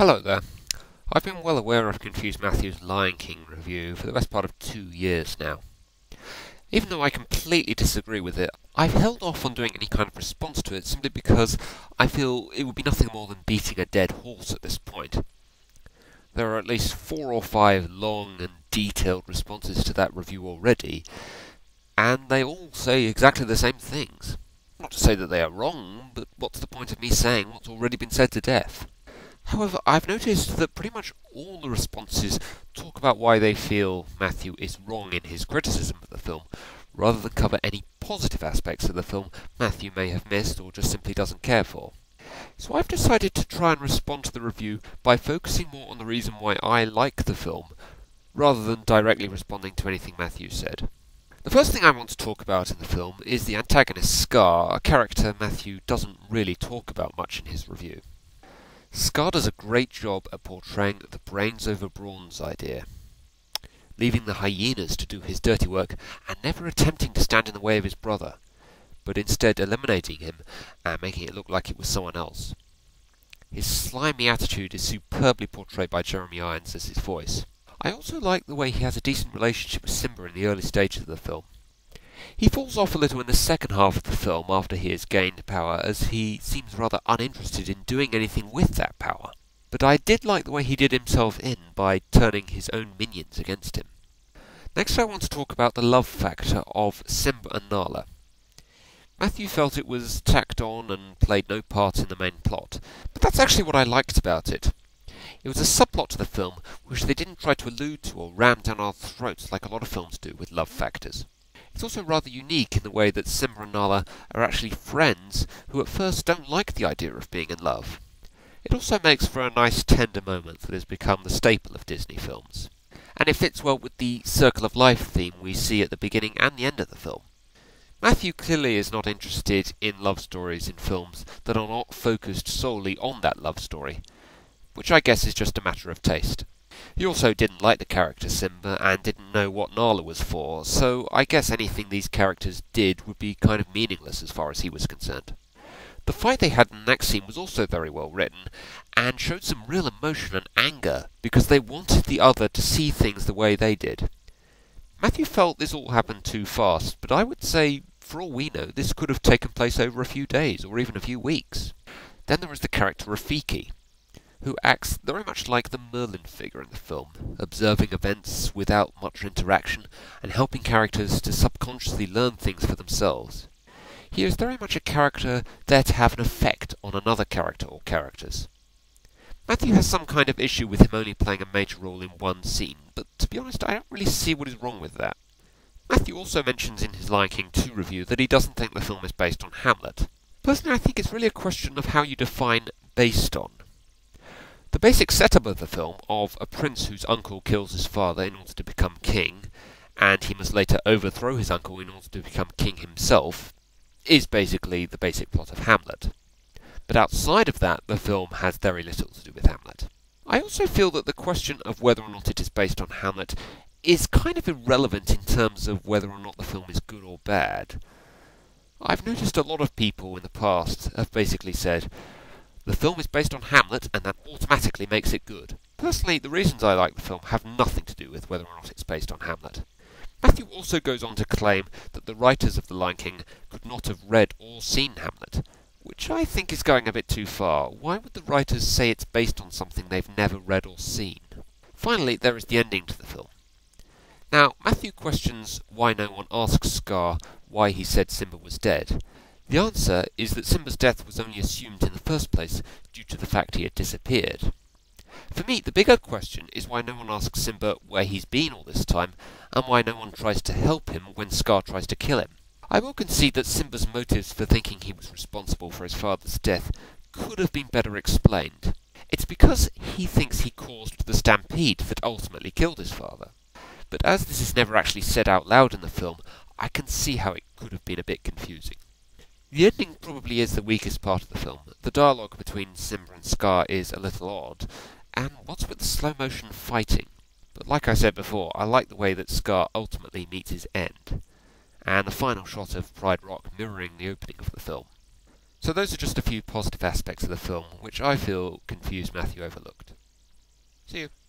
Hello there. I've been well aware of Confused Matthew's Lion King review for the best part of 2 years now. Even though I completely disagree with it, I've held off on doing any kind of response to it simply because I feel it would be nothing more than beating a dead horse at this point. There are at least 4 or 5 long and detailed responses to that review already, and they all say exactly the same things. Not to say that they are wrong, but what's the point of me saying what's already been said to death? However, I've noticed that pretty much all the responses talk about why they feel Matthew is wrong in his criticism of the film, rather than cover any positive aspects of the film Matthew may have missed or just simply doesn't care for. So I've decided to try and respond to the review by focusing more on the reason why I like the film, rather than directly responding to anything Matthew said. The first thing I want to talk about in the film is the antagonist Scar, a character Matthew doesn't really talk about much in his review. Scar does a great job at portraying the brains over brawns idea, leaving the hyenas to do his dirty work and never attempting to stand in the way of his brother, but instead eliminating him and making it look like it was someone else. His slimy attitude is superbly portrayed by Jeremy Irons as his voice. I also like the way he has a decent relationship with Simba in the early stages of the film. He falls off a little in the second half of the film after he has gained power, as he seems rather uninterested in doing anything with that power. But I did like the way he did himself in by turning his own minions against him. Next I want to talk about the love factor of Simba and Nala. Matthew felt it was tacked on and played no part in the main plot, but that's actually what I liked about it. It was a subplot to the film which they didn't try to allude to or ram down our throats like a lot of films do with love factors. It's also rather unique in the way that Simba and Nala are actually friends who at first don't like the idea of being in love. It also makes for a nice tender moment that has become the staple of Disney films. And it fits well with the circle of life theme we see at the beginning and the end of the film. Matthew clearly is not interested in love stories in films that are not focused solely on that love story, which I guess is just a matter of taste. He also didn't like the character Simba and didn't know what Nala was for, so I guess anything these characters did would be kind of meaningless as far as he was concerned. The fight they had in the next scene was also very well written, and showed some real emotion and anger, because they wanted the other to see things the way they did. Matthew felt this all happened too fast, but I would say, for all we know, this could have taken place over a few days, or even a few weeks. Then there is the character Rafiki, who acts very much like the Merlin figure in the film, observing events without much interaction and helping characters to subconsciously learn things for themselves. He is very much a character there to have an effect on another character or characters. Matthew has some kind of issue with him only playing a major role in one scene, but to be honest I don't really see what is wrong with that. Matthew also mentions in his Lion King 2 review that he doesn't think the film is based on Hamlet. Personally I think it's really a question of how you define based on. The basic setup of the film, of a prince whose uncle kills his father in order to become king, and he must later overthrow his uncle in order to become king himself, is basically the basic plot of Hamlet. But outside of that, the film has very little to do with Hamlet. I also feel that the question of whether or not it is based on Hamlet is kind of irrelevant in terms of whether or not the film is good or bad. I've noticed a lot of people in the past have basically said, the film is based on Hamlet, and that automatically makes it good. Personally, the reasons I like the film have nothing to do with whether or not it's based on Hamlet. Matthew also goes on to claim that the writers of The Lion King could not have read or seen Hamlet, which I think is going a bit too far. Why would the writers say it's based on something they've never read or seen? Finally, there is the ending to the film. Now, Matthew questions why no one asks Scar why he said Simba was dead. The answer is that Simba's death was only assumed in the first place due to the fact he had disappeared. For me, the bigger question is why no one asks Simba where he's been all this time, and why no one tries to help him when Scar tries to kill him. I will concede that Simba's motives for thinking he was responsible for his father's death could have been better explained. It's because he thinks he caused the stampede that ultimately killed his father. But as this is never actually said out loud in the film, I can see how it could have been a bit confusing. The ending probably is the weakest part of the film. The dialogue between Simba and Scar is a little odd, and what's with the slow motion fighting? But like I said before, I like the way that Scar ultimately meets his end, and the final shot of Pride Rock mirroring the opening of the film. So those are just a few positive aspects of the film, which I feel Confused Matthew overlooked. See you.